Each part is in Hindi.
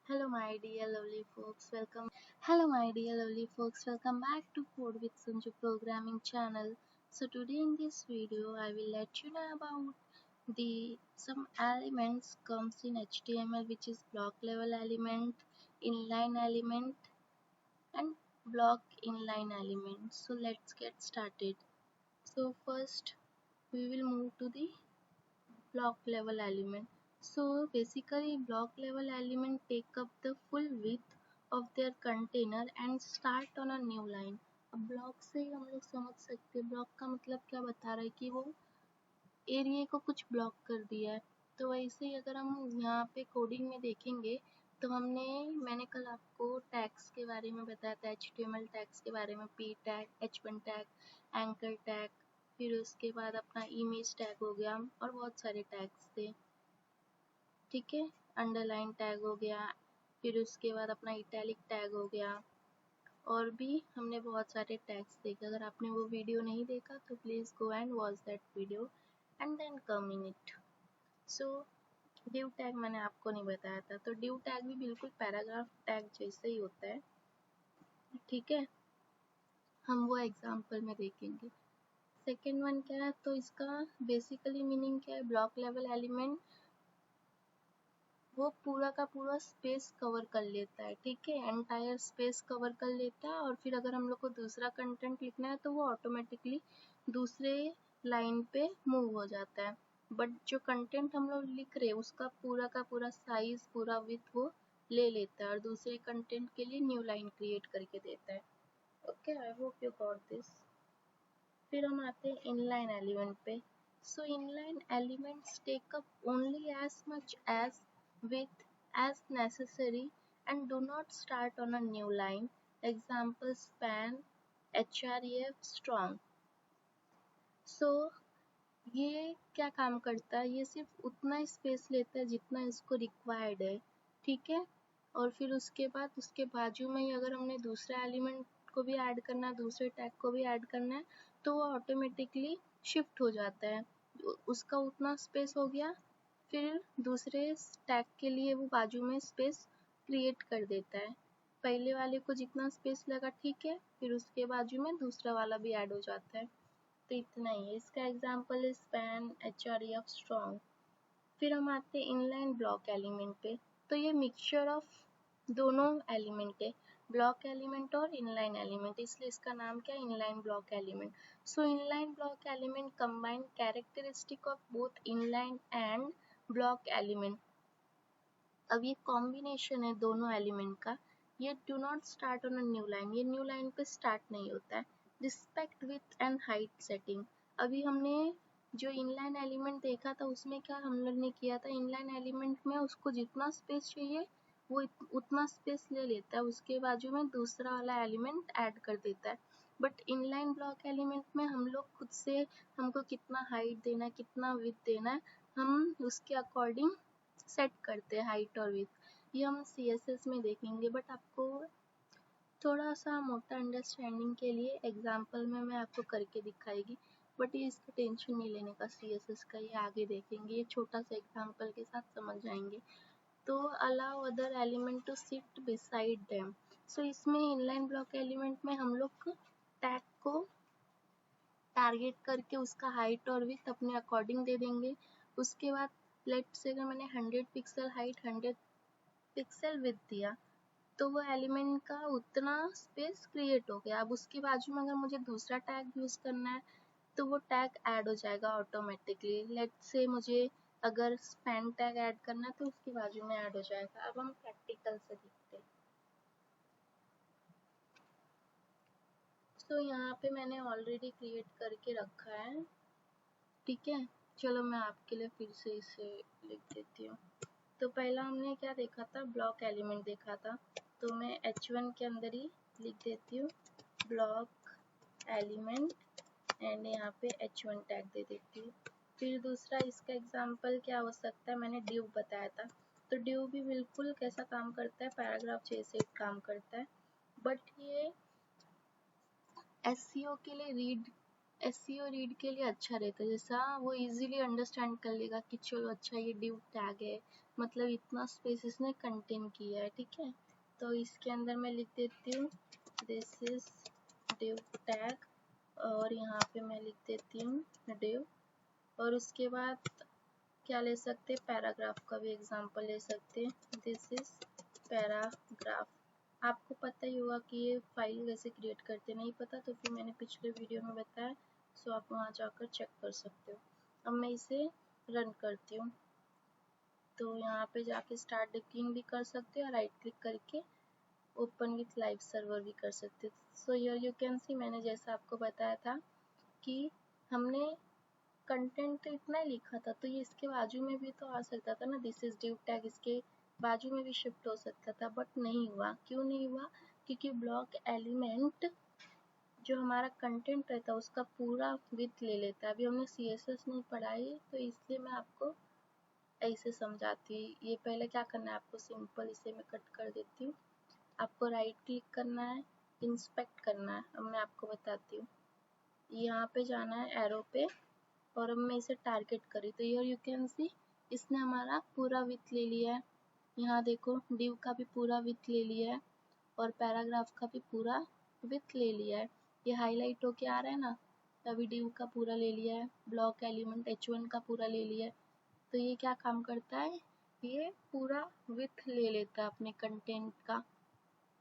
Hello my dear lovely folks, welcome. Hello my dear lovely folks, welcome back to Code with Sanju programming channel. So today in this video I will let you know about the some elements comes in HTML, which is block level element, inline element and block inline element. So let's get started. So first we will move to the block level element. So basically block level element take up the full width of their container and start on a new line. अब ब्लॉक से ही हम लोग समझ सकते हैं ब्लॉक का मतलब क्या बता रहा है कि वो एरिया को कुछ ब्लॉक कर दिया है। तो वैसे ही अगर हम यहाँ पे कोडिंग में देखेंगे तो मैंने कल आपको टैग्स के बारे में बताया था, HTML टैग्स के बारे में, p tag, h1 tag, anchor tag, फिर उसके बाद अपना इमेज टैग हो गया और बहुत सारे टैग्स थे, ठीक है। अंडरलाइन टैग हो गया, फिर उसके बाद अपना इटैलिक टैग हो गया और भी हमने बहुत सारे टैग्स देखे। अगर आपने वो वीडियो नहीं देखा तो please go and watch that video and then come in it. So div tag मैंने आपको नहीं बताया था, तो डिव टैग भी बिल्कुल पैराग्राफ टैग जैसे ही होता है, ठीक है। हम वो एग्जाम्पल में देखेंगे। सेकेंड वन क्या है, तो इसका बेसिकली मीनिंग क्या है, ब्लॉक लेवल एलिमेंट वो पूरा का पूरा स्पेस कवर कर लेता है, ठीक है, एंटायर स्पेस कवर कर लेता है और फिर अगर हम लोग को दूसरा कंटेंट लिखना है तो वो ऑटोमेटिकली दूसरे लाइन पे मूव हो जाता है। बट जो कंटेंट हम लोग लिख रहे हैं उसका पूरा का पूरा साइज, पूरा विड्थ वो ले लेता है और दूसरे कंटेंट के लिए न्यू लाइन क्रिएट करके देता है। Okay, I hope you got this. फिर हम आते हैं इनलाइन एलिमेंट पे। So inline elements take up only as much as width as necessary and do not start on a new line. Example span, href, strong. So ये क्या काम करता है, ये सिर्फ उतना स्पेस लेता है जितना इसको रिक्वायर्ड है, ठीक है। और फिर उसके बाद उसके बाजू में ही अगर हमने दूसरा एलिमेंट को भी ऐड करना है, दूसरे टैग को भी ऐड करना है तो वो ऑटोमेटिकली शिफ्ट हो जाता है, उसका उतना स्पेस हो गया, फिर दूसरे टैग के लिए वो बाजू में स्पेस क्रिएट कर देता है। पहले वाले को जितना स्पेस लगा, ठीक है, फिर उसके बाजू में दूसरा वाला भी ऐड हो जाता है। तो इतना ही है। इसका एग्जाम्पल है स्पैन, href, स्ट्रॉन्ग। फिर हम आते हैं इनलाइन ब्लॉक एलिमेंट पे। तो ये मिक्सचर ऑफ दोनों एलिमेंट है, ब्लॉक एलिमेंट और इनलाइन एलिमेंट, इसलिए इसका नाम क्या है, inline block element. So inline block element combine characteristic of both inline and block element. अब ये कॉम्बिनेशन है दोनों एलिमेंट का। ये do not start on a new line, ये न्यू लाइन पे स्टार्ट नहीं होता है। Respect with and height setting. अभी हमने जो इनलाइन एलिमेंट देखा था उसमें क्या हम लोग ने किया था, इनलाइन एलिमेंट में उसको जितना स्पेस चाहिए वो उतना स्पेस ले लेता है, उसके बाजू में दूसरा वाला एलिमेंट ऐड कर देता है। बट इनलाइन ब्लॉक एलिमेंट में हम लोग खुद से हमको कितना हाइट देना है, कितना विड्थ देना है, हम उसके अकॉर्डिंग सेट करते हैं हाइट और विड्थ। ये हम CSS में देखेंगे, बट आपको थोड़ा सा मोटा अंडरस्टैंडिंग के लिए एग्जाम्पल में मैं आपको करके दिखाएगी, बट ये इसका टेंशन नहीं लेने का CSS का, ये आगे देखेंगे, ये छोटा सा एग्जाम्पल के साथ समझ जाएंगे। तो allow other element to sit beside them. So इसमें इनलाइन ब्लॉक एलिमेंट में हम लोग टैग को टारगेट करके उसका हाइट और विड्थ अपने अकॉर्डिंग दे देंगे। उसके बाद लेट से अगर मैंने 100 पिक्सल हाइट, 100 पिक्सल विड्थ दिया तो वो एलिमेंट का उतना स्पेस क्रिएट हो गया। अब उसके बाजू में अगर मुझे दूसरा टैग यूज़ करना है तो वो टैग ऐड हो जाएगा ऑटोमेटिकली। लेट से मुझे अगर स्पैन टैग ऐड करना है तो उसके बाजू में ऐड हो जाएगा। अब हम प्रैक्टिकल से देखते हैं। तो यहाँ पे मैंने ऑलरेडी क्रिएट करके रखा है, ठीक है। चलो मैं आपके लिए फिर से इसे लिख देती हूँ। तो पहला हमने क्या देखा था, ब्लॉक एलिमेंट देखा था, तो मैं h1 के अंदर ही लिख देती हूँ ब्लॉक एलिमेंट एंड यहाँ पे h1 टैग दे देती हूँ। फिर दूसरा इसका एग्जांपल क्या हो सकता है, मैंने डिव बताया था, तो डिव भी बिल्कुल कैसा काम करता है, पैराग्राफ जैसे काम करता है, बट ये SEO के लिए SEO रीड के लिए अच्छा रहता है, जैसा वो इजीली अंडरस्टैंड कर लेगा कि चलो अच्छा ये डिव टैग है, मतलब इतना स्पेस इसने कंटेन किया है, ठीक है। तो इसके अंदर मैं लिख देती हूँ दिस इज div टैग, और यहाँ पे मैं लिख देती हूँ div, और उसके बाद क्या ले सकते हैं, पैराग्राफ का भी एग्जांपल ले सकते हैं, दिस इज पैराग्राफ। आपको पता ही होगा कि ये फाइल कैसे क्रिएट करते, नहीं पता तो फिर मैंने पिछले वीडियो में बताया, सो आप वहाँ जाकर चेक कर सकते हो। अब मैं इसे रन करती हूँ, तो यहाँ पे जाके स्टार्ट डिक्लिंग भी कर सकते हो, और राइट क्लिक करके ओपन विथ लाइव सर्वर भी कर सकते हो। So here you can see, मैंने जैसा आपको बताया था कि हमने कंटेंट तो इतना ही लिखा था, तो ये इसके बाजू में भी तो आ सकता था ना, दिस इज div टैग इसके बाजू में भी शिफ्ट हो सकता था, बट नहीं हुआ। क्यों नहीं हुआ? क्योंकि ब्लॉक एलिमेंट जो हमारा कंटेंट रहता है उसका पूरा विड्थ ले लेता है। अभी हमने CSS नहीं पढ़ाई, तो इसलिए मैं आपको ऐसे समझाती हूँ। ये पहले क्या करना है आपको, सिंपल इसे मैं कट कर देती हूँ। आपको राइट क्लिक करना है, इंस्पेक्ट करना है। अब मैं आपको बताती हूँ, यहाँ पे जाना है एरो पे, और अब मैं इसे टारगेट करी तो हियर यू कैन सी इसने हमारा पूरा विड्थ ले लिया है। यहाँ देखो div का भी पूरा विड्थ ले लिया है, और पैराग्राफ का भी पूरा विड्थ ले लिया है। ये हाईलाइट होके आ रहा है ना, अभी div का पूरा ले लिया है, ब्लॉक एलिमेंट H1 का पूरा ले लिया है। तो ये क्या काम करता है, ये पूरा विड्थ ले लेता है अपने कंटेंट का।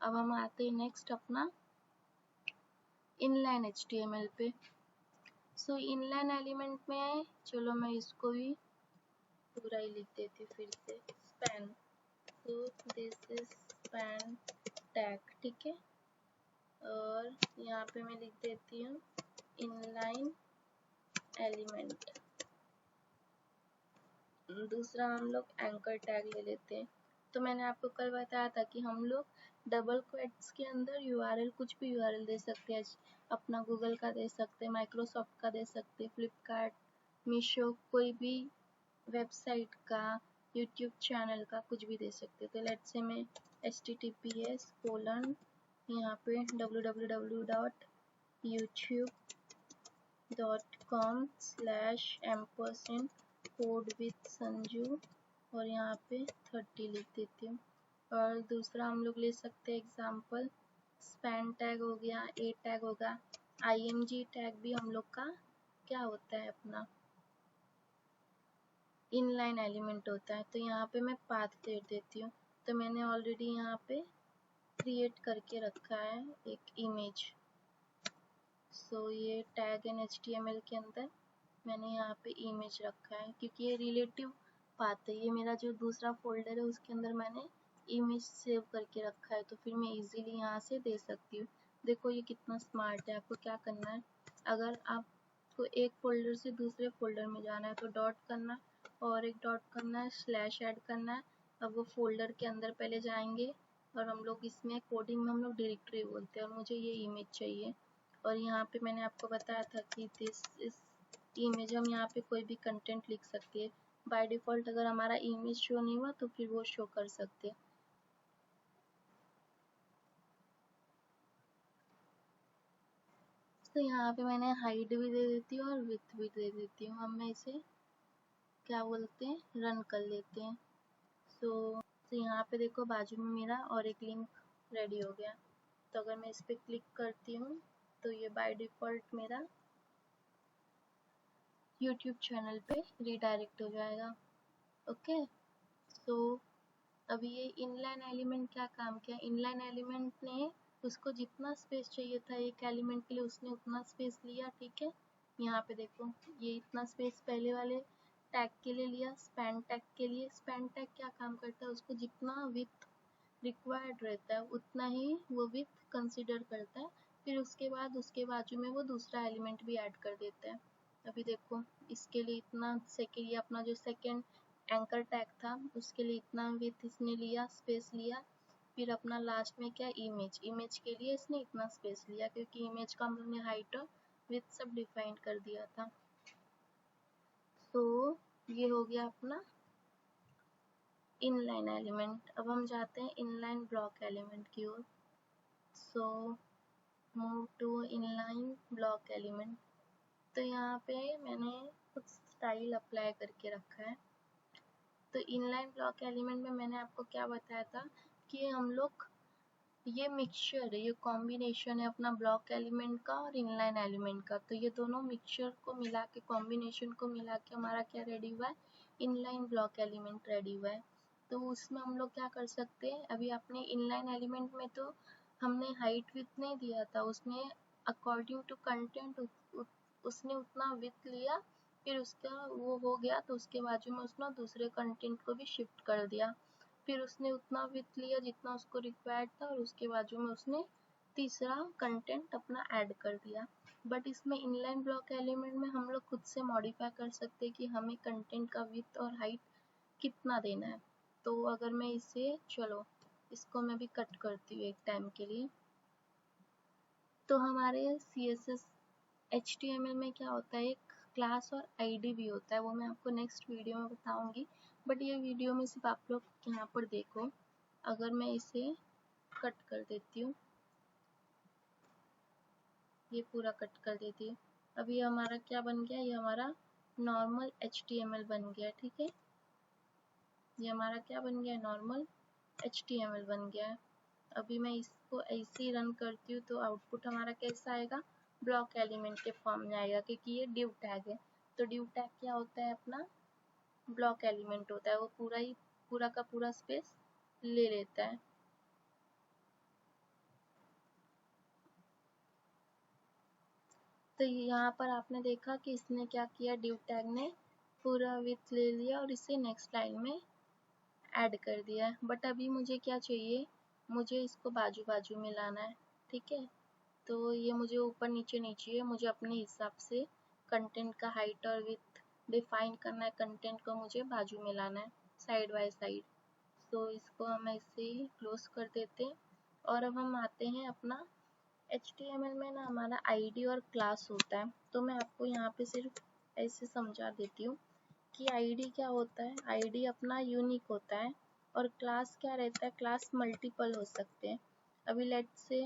अब हम आते हैं नेक्स्ट अपना इनलाइन HTML पे। सो इनलाइन एलिमेंट में चलो मैं इसको भी पूरा ही लिख देती हूँ फिर से, span. So this is span tag, ठीक है। और यहाँ पे मैं लिख देती हूँ इनलाइन एलिमेंट। दूसरा हम लोग एंकर टैग ले लेते हैं। तो मैंने आपको कल बताया था कि हम लोग डबल क्वेट्स के अंदर URL, कुछ भी URL दे सकते हैं। अपना गूगल का दे सकते हैं, माइक्रोसॉफ्ट का दे सकते हैं, फ्लिपकार्ट, मीशो, कोई भी वेबसाइट का, यूट्यूब चैनल का, कुछ भी दे सकते हैं। तो लेट्स से मैं https यहाँ पे www.youtube.com/& कोड विथ संजू, और यहाँ पे 30 लिख देती हूँ। और दूसरा हम लोग ले सकते हैं एग्जाम्पल, स्पैन टैग हो गया, ए टैग होगा, IMG टैग भी हम लोग का क्या होता है, अपना इनलाइन एलिमेंट होता है। तो यहाँ पे मैं पाथ दे देती हूँ। तो मैंने ऑलरेडी यहाँ पे क्रिएट करके रखा है एक इमेज। सो ये टैग इन HTML के अंदर मैंने यहाँ पे इमेज रखा है, क्योंकि ये रिलेटिव पाथ है। ये मेरा जो दूसरा फोल्डर है उसके अंदर मैंने इमेज सेव करके रखा है, तो फिर मैं इजीली यहाँ से दे सकती हूँ। देखो ये कितना स्मार्ट है। आपको क्या करना है, अगर आपको एक फोल्डर से दूसरे फोल्डर में जाना है तो डॉट करना है, और एक डॉट करना है, स्लैश ऐड करना है। अब वो फोल्डर के अंदर पहले जाएंगे, और हम लोग इसमें कोडिंग में हम लोग डायरेक्टरी बोलते हैं, और मुझे ये इमेज चाहिए। और यहाँ पे मैंने आपको बताया था कि दिस इज इमेज, हम यहाँ पे कोई भी कंटेंट लिख सकते हैं। बाय डिफॉल्ट अगर हमारा इमेज शो नहीं हुआ तो फिर वो शो कर सकते हैं। तो यहाँ पे मैंने हाइट भी दे देती हूँ और विड्थ भी दे देती हूँ। अब मैं इसे क्या बोलते हैं, रन कर लेते हैं। तो यहाँ पे देखो बाजू में मेरा और एक लिंक रेडी हो गया। तो अगर मैं इस पर क्लिक करती हूँ तो ये बाय डिफॉल्ट मेरा यूट्यूब चैनल पे रीडायरेक्ट हो जाएगा। ओके, सो अभी ये इनलाइन एलिमेंट क्या काम किया, इनलाइन एलिमेंट ने उसको जितना स्पेस चाहिए था एक एलिमेंट के लिए उसने उतना स्पेस लिया, ठीक है। यहाँ पे देखो ये इतना स्पेस पहले वाले टैग के लिए लिया, स्पैन टैग के लिए। स्पैन टैग क्या काम करता है, उसको जितना विड्थ रिक्वायर्ड रहता है उतना ही वो विड्थ कंसिडर करता है, फिर उसके बाद उसके बाजू में वो दूसरा एलिमेंट भी ऐड कर देता है। अभी देखो इसके लिए इतना सेकेंड, ये अपना जो सेकेंड एंकर टैग था उसके लिए इतना विड्थ इसने लिया, स्पेस लिया। फिर अपना लास्ट में क्या, इमेज, इमेज के लिए इसने इतना स्पेस लिया, क्योंकि इमेज का हम लोग ने हाइट और विड्थ सब डिफाइन कर दिया था। तो ये हो गया अपना इनलाइन एलिमेंट। अब हम जाते हैं इनलाइन ब्लॉक एलिमेंट की ओर। So move to inline block element. तो यहाँ पे मैंने कुछ स्टाइल अप्लाई करके रखा है। तो इनलाइन ब्लॉक एलिमेंट में मैंने आपको क्या बताया था कि हम लोग ये मिक्सचर है, ये कॉम्बिनेशन है अपना ब्लॉक एलिमेंट का और इनलाइन एलिमेंट का। तो ये दोनों मिक्सचर को मिला के, कॉम्बिनेशन को मिला के हमारा क्या रेडी हुआ है, इनलाइन ब्लॉक एलिमेंट रेडी हुआ है। तो उसमें हम लोग क्या कर सकते हैं, अभी अपने इनलाइन एलिमेंट में तो हमने हाइट विड्थ नहीं दिया था, उसने अकॉर्डिंग टू कंटेंट उसने उतना विड्थ लिया, फिर उसका वो हो गया तो उसके बाजू में उसने दूसरे कंटेंट को भी शिफ्ट कर दिया, फिर उसने उतना विड्थ लिया जितना उसको रिक्वायर्ड था और उसके बाजू में उसने तीसरा कंटेंट अपना ऐड कर दिया। बट इसमें इनलाइन ब्लॉक एलिमेंट में हम लोग खुद से मॉडिफाई कर सकते हैं कि हमें कंटेंट का विड्थ और हाइट कितना देना है। तो अगर मैं इसे, चलो इसको मैं भी कट करती हूँ एक टाइम के लिए। तो हमारे CSS HTML में क्या होता है, एक क्लास और आईडी भी होता है, वो मैं आपको नेक्स्ट वीडियो में बताऊंगी। बट ये वीडियो में सिर्फ आप लोग यहाँ पर देखो। अगर मैं इसे कट कर देती हूँ, ये पूरा कट कर देती हूँ, अभी हमारा क्या बन गया, ये हमारा नॉर्मल HTML बन गया, ठीक है। ये हमारा क्या बन गया, नॉर्मल HTML बन गया है। अभी मैं इसको ऐसे ही रन करती हूँ तो आउटपुट हमारा कैसा आएगा, ब्लॉक एलिमेंट के फॉर्म में आएगा, क्योंकि ये div टैग है। तो div टैग क्या होता है, अपना ब्लॉक एलिमेंट होता है, वो पूरा का पूरा स्पेस ले लेता है। तो यहाँ पर आपने देखा कि इसने क्या किया, div टैग ने पूरा विड्थ ले लिया और इसे नेक्स्ट लाइन में ऐड कर दिया। बट अभी मुझे क्या चाहिए, मुझे इसको बाजू बाजू में लाना है, ठीक है। तो ये मुझे ऊपर नीचे नहीं चाहिए, मुझे अपने हिसाब से कंटेंट का हाइट और विड्थ डिफाइन करना है, कंटेंट को मुझे बाजू में लाना है, साइड बाय साइड। तो इसको हम ऐसे ही क्लोज कर देते हैं। और अब हम आते हैं अपना HTML में ना, हमारा आईडी और क्लास होता है। तो मैं आपको यहाँ पे सिर्फ ऐसे समझा देती हूँ कि आईडी क्या होता है, आईडी अपना यूनिक होता है और क्लास क्या रहता है, क्लास मल्टीपल हो सकते हैं। अभी लेट्स से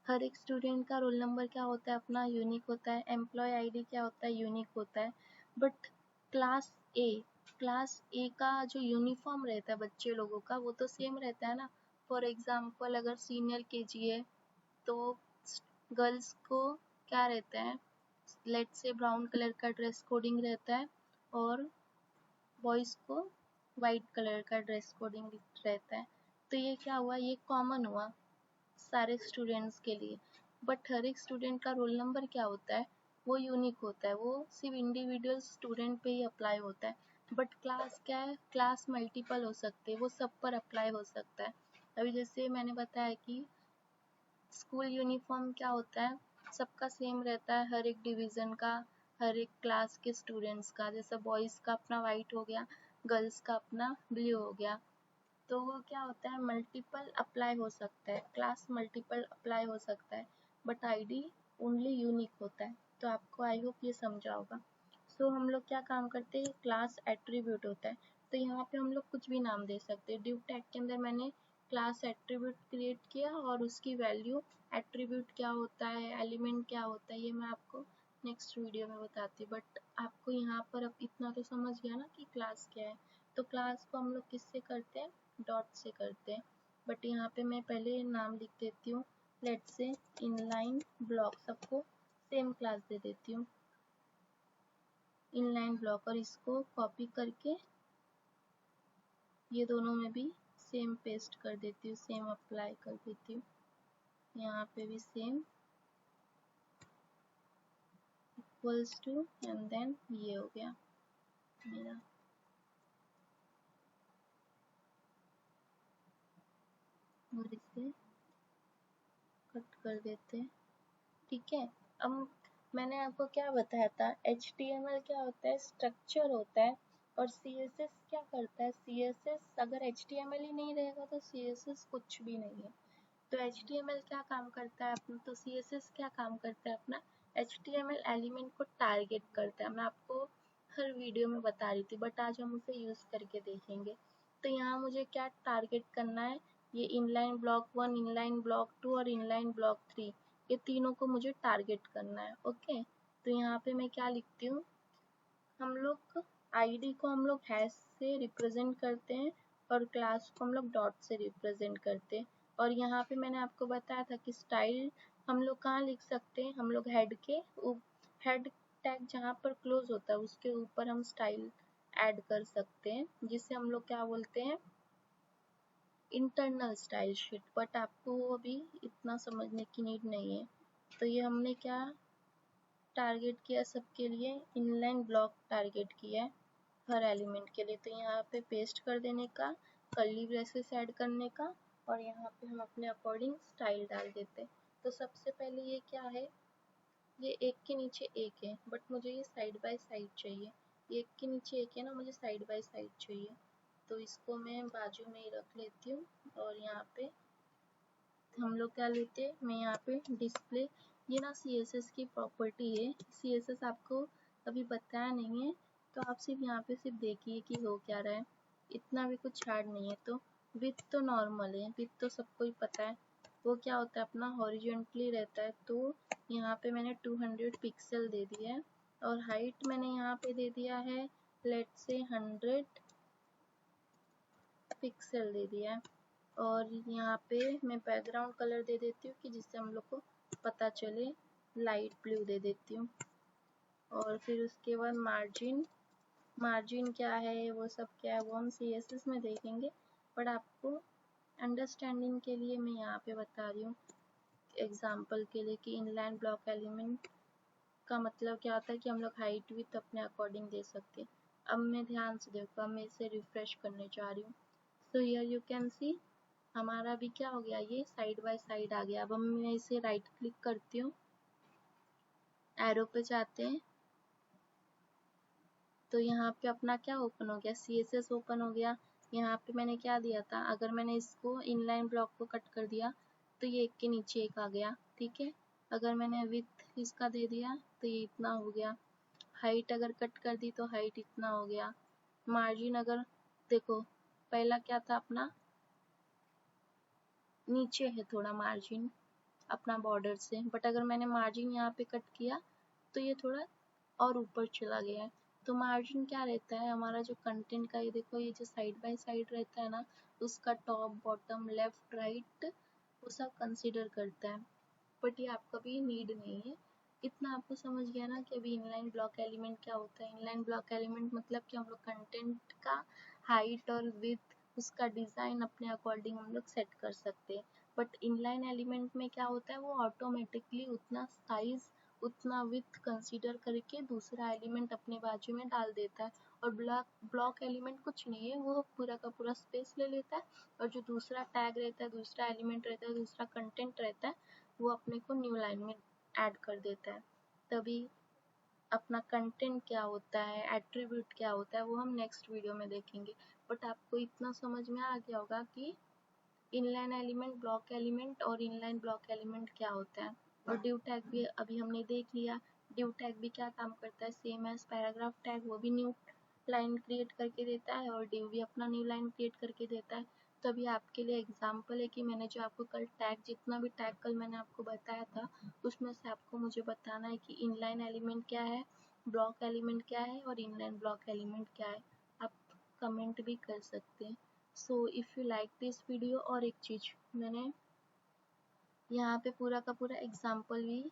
हर एक स्टूडेंट का रोल नंबर क्या होता है, अपना यूनिक होता है, एम्प्लॉय आईडी क्या होता है, यूनिक होता है। बट क्लास ए क्लास ए का जो यूनिफॉर्म रहता है बच्चे लोगों का, वो तो सेम रहता है ना। फॉर एग्जाम्पल अगर सीनियर केजी है तो गर्ल्स को क्या रहता है, लेट्स से ब्राउन कलर का ड्रेस कोडिंग रहता है और बॉयज़ को वाइट कलर का ड्रेस कोडिंग रहता है। तो ये क्या हुआ, ये कॉमन हुआ सारे स्टूडेंट्स के लिए। बट हर एक स्टूडेंट का रोल नंबर क्या होता है, वो यूनिक होता है, वो सिर्फ इंडिविजुअल स्टूडेंट पे ही अप्लाई होता है। बट क्लास क्या है, क्लास मल्टीपल हो सकते हैं, वो सब पर अप्लाई हो सकता है। अभी जैसे मैंने बताया कि स्कूल यूनिफॉर्म क्या होता है, सबका सेम रहता है, हर एक डिवीज़न का, हर एक क्लास के स्टूडेंट्स का। जैसे बॉयज़ का अपना वाइट हो गया, गर्ल्स का अपना ब्लू हो गया। तो वो क्या होता है, मल्टीपल अप्लाई हो सकता है, क्लास मल्टीपल अप्लाई हो सकता है, बट आईडी ओनली यूनिक होता है। तो आपको आई होप ये समझा होगा। सो हम लोग क्या काम करते हैं, क्लास एट्रीब्यूट होता है। तो यहाँ पे हम लोग कुछ भी नाम दे सकते हैं। div टैग के अंदर मैंने क्लास एट्रीब्यूट क्रिएट किया और उसकी वैल्यू, एट्रीब्यूट क्या होता है, एलिमेंट क्या होता है, ये मैं आपको नेक्स्ट वीडियो में बताती हूँ। बट आपको यहाँ पर अब इतना तो समझ गया ना कि क्लास क्या है। तो क्लास को हम लोग किससे करते हैं, डॉट से करते हैं। बट यहाँ पे मैं पहले नाम लिख देती हूँ, लेट्स से इनलाइन ब्लॉक, सबको सेम क्लास दे देती हूँ, इनलाइन ब्लॉक। और इसको कॉपी करके ये दोनों में भी सेम पेस्ट कर देती हूँ, सेम अप्लाई कर देती हूँ, यहाँ पे भी same equals to, and then ये हो गया मेरा। और इसे कट कर देते हैं, ठीक है। अब मैंने आपको क्या बताया था, HTML क्या होता है, स्ट्रक्चर होता है। और CSS क्या करता है, CSS अगर HTML ही नहीं रहेगा तो CSS कुछ भी नहीं है। तो HTML क्या काम करता है अपना, तो CSS क्या काम करता है अपना, HTML एलिमेंट को टारगेट करता है। मैं आपको हर वीडियो में बता रही थी, बट आज हम उसे यूज़ करके देखेंगे। तो यहाँ मुझे क्या टारगेट करना है, ये इनलाइन ब्लॉक 1, इनलाइन ब्लॉक 2 और इनलाइन ब्लॉक 3, ये तीनों को मुझे टारगेट करना है, ओके। तो यहाँ पे मैं क्या लिखती हूँ, हम लोग आईडी को हम लोग हैश से रिप्रेजेंट करते हैं और क्लास को हम लोग डॉट से रिप्रेजेंट करते हैं। और यहाँ पे मैंने आपको बताया था कि स्टाइल हम लोग कहाँ लिख सकते हैं, हम लोग हेड के हेड टैग जहाँ पर क्लोज होता है उसके ऊपर हम स्टाइल ऐड कर सकते हैं, जिसे हम लोग क्या बोलते हैं, इंटरनल स्टाइल शीट। बट आपको अभी इतना समझने की नीड नहीं है। तो ये हमने क्या टारगेट किया, सबके लिए इनलाइन ब्लॉक टारगेट किया है हर एलिमेंट के लिए। तो यहाँ पे पेस्ट कर देने का, कर्ली ब्रेसेस ऐड करने का, और यहाँ पे हम अपने अकॉर्डिंग स्टाइल डाल देते हैं। तो सबसे पहले ये क्या है, ये एक के नीचे एक है, बट मुझे ये साइड बाय साइड चाहिए। ये एक के नीचे एक है ना, मुझे साइड बाय साइड चाहिए। तो इसको मैं बाजू में ही रख लेती हूँ। और यहाँ पे हम लोग क्या लेते हैं, मैं यहाँ पे डिस्प्ले, ये ना CSS की प्रॉपर्टी है। CSS आपको अभी बताया नहीं है, तो आप सिर्फ यहाँ पे सिर्फ देखिए कि हो क्या रहा है। इतना भी कुछ हार्ड नहीं है। तो विड्थ तो नॉर्मल है, विड्थ तो सबको ही पता है, वो क्या होता है अपना हॉरिजॉन्टली रहता है। तो यहाँ पे मैंने 200 पिक्सल दे दिया है। और हाइट मैंने यहाँ पे दे दिया है, लेट्स से 100 पिक्सल दे दिया है। और यहाँ पे मैं बैकग्राउंड कलर दे देती हूँ कि जिससे हम लोग को पता चले, लाइट ब्लू दे देती हूँ। और फिर उसके बाद मार्जिन क्या है, वो सब क्या है, वो हम CSS में देखेंगे। बट आपको अंडरस्टैंडिंग के लिए मैं यहाँ पे बता रही हूँ एग्जाम्पल के लिए कि इनलाइन ब्लॉक एलिमेंट का मतलब क्या होता है कि हम लोग हाइट विड्थ अपने अकॉर्डिंग दे सकते हैं। अब मैं ध्यान से देखो, अब मैं इसे रिफ्रेश करने जा रही हूँ। So here you can see हमारा भी क्या हो गया, ये साइड बाय साइड आ गया। अब मैं इसे राइट क्लिक करती हूँ, एरो पे जाते हैं, तो यहाँ पे अपना क्या ओपन हो गया, CSS ओपन हो गया। यहाँ पे मैंने क्या दिया था, अगर मैंने इसको इनलाइन ब्लॉक को कट कर दिया तो ये एक के नीचे एक आ गया, ठीक है। अगर मैंने विड्थ इसका दे दिया तो ये इतना हो गया। हाइट अगर कट कर दी तो हाइट इतना हो गया। मार्जिन अगर देखो, पहला क्या था अपना, नीचे है थोड़ा मार्जिन अपना बॉर्डर से, बट अगर मैंने मार्जिन यहाँ पे कट किया तो ये थोड़ा और ऊपर चला गया है। तो मार्जिन क्या रहता है हमारा जो कंटेंट का, ये देखो ये जो साइड बाय साइड रहता है ना, उसका टॉप बॉटम लेफ्ट राइट वो सब कंसीडर करता है। बट ये आपका भी नीड नहीं है, इतना आपको समझ गया ना कि अभी इनलाइन ब्लॉक एलिमेंट क्या होता है। इनलाइन ब्लॉक एलिमेंट मतलब कि हम लोग कंटेंट का हाइट और विड्थ, उसका डिज़ाइन अपने अकॉर्डिंग हम लोग सेट कर सकते हैं। बट इनलाइन एलिमेंट में क्या होता है, वो ऑटोमेटिकली उतना साइज उतना विड्थ कंसीडर करके दूसरा एलिमेंट अपने बाजू में डाल देता है। और ब्लॉक एलिमेंट कुछ नहीं है, वो पूरा का पूरा स्पेस ले लेता है, और जो दूसरा टैग रहता है, दूसरा एलिमेंट रहता है, दूसरा कंटेंट रहता है, वो अपने को न्यू लाइन में ऐड कर देता है। तभी अपना कंटेंट क्या होता है, एट्रीब्यूट क्या होता है, वो हम नेक्स्ट वीडियो में देखेंगे। बट आपको इतना समझ में आ गया होगा कि इनलाइन एलिमेंट, ब्लॉक एलिमेंट और इनलाइन ब्लॉक एलिमेंट क्या होता है। और डिव टैग भी अभी हमने देख लिया। डिव टैग भी क्या काम करता है, सेम एज पैराग्राफ टैग, वो भी न्यू लाइन क्रिएट करके देता है, और डिव भी अपना न्यू लाइन क्रिएट करके देता है। तो अभी आपके लिए एग्जाम्पल है कि मैंने जो आपको कल टैग, जितना भी टैग कल मैंने आपको बताया था, उसमें से आपको मुझे बताना है कि इनलाइन एलिमेंट क्या है, ब्लॉक एलिमेंट क्या है, और इनलाइन ब्लॉक एलिमेंट क्या है। आप कमेंट भी कर सकते हैं। So if you like this video, और एक चीज़ मैंने यहाँ पे पूरा का पूरा एग्जाम्पल भी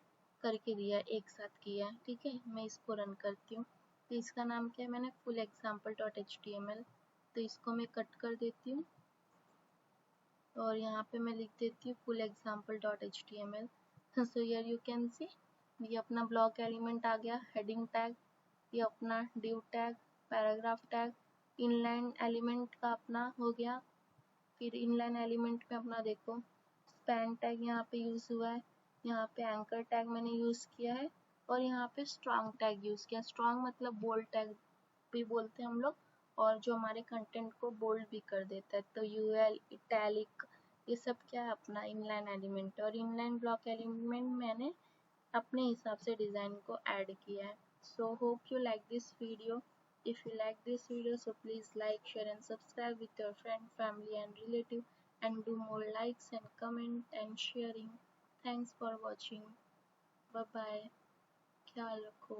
करके दिया है, एक साथ किया है, ठीक है। मैं इसको रन करती हूँ। तो इसका नाम क्या है, मैंने फुल एग्जाम्पल डॉट HTML। तो इसको मैं कट कर देती हूँ और यहाँ पे मैं लिख देती हूँ full example dot HTML। So here you can see, ये अपना ब्लॉक एलिमेंट आ गया, हेडिंग टैग, ये अपना div tag, paragraph tag, inline element का अपना हो गया। फिर इनलाइन एलिमेंट में अपना देखो स्पैन टैग यहाँ पे यूज़ हुआ है, यहाँ पे एंकर टैग मैंने यूज़ किया है, और यहाँ पे स्ट्रॉन्ग टैग यूज़ किया। स्ट्रॉन्ग मतलब बोल्ड टैग भी बोलते हैं हम लोग, और जो हमारे कंटेंट को बोल्ड भी कर देता है। तो UL, इटैलिक, ये सब क्या है अपना इनलाइन एलिमेंट। और इनलाइन ब्लॉक एलिमेंट मैंने अपने हिसाब से डिज़ाइन को ऐड किया है। So hope you like this video. If you like this video, so please like, share and subscribe with your friend, family and relative, and do more likes and comment and sharing. Thanks for watching. Bye bye. ख्याल रखो.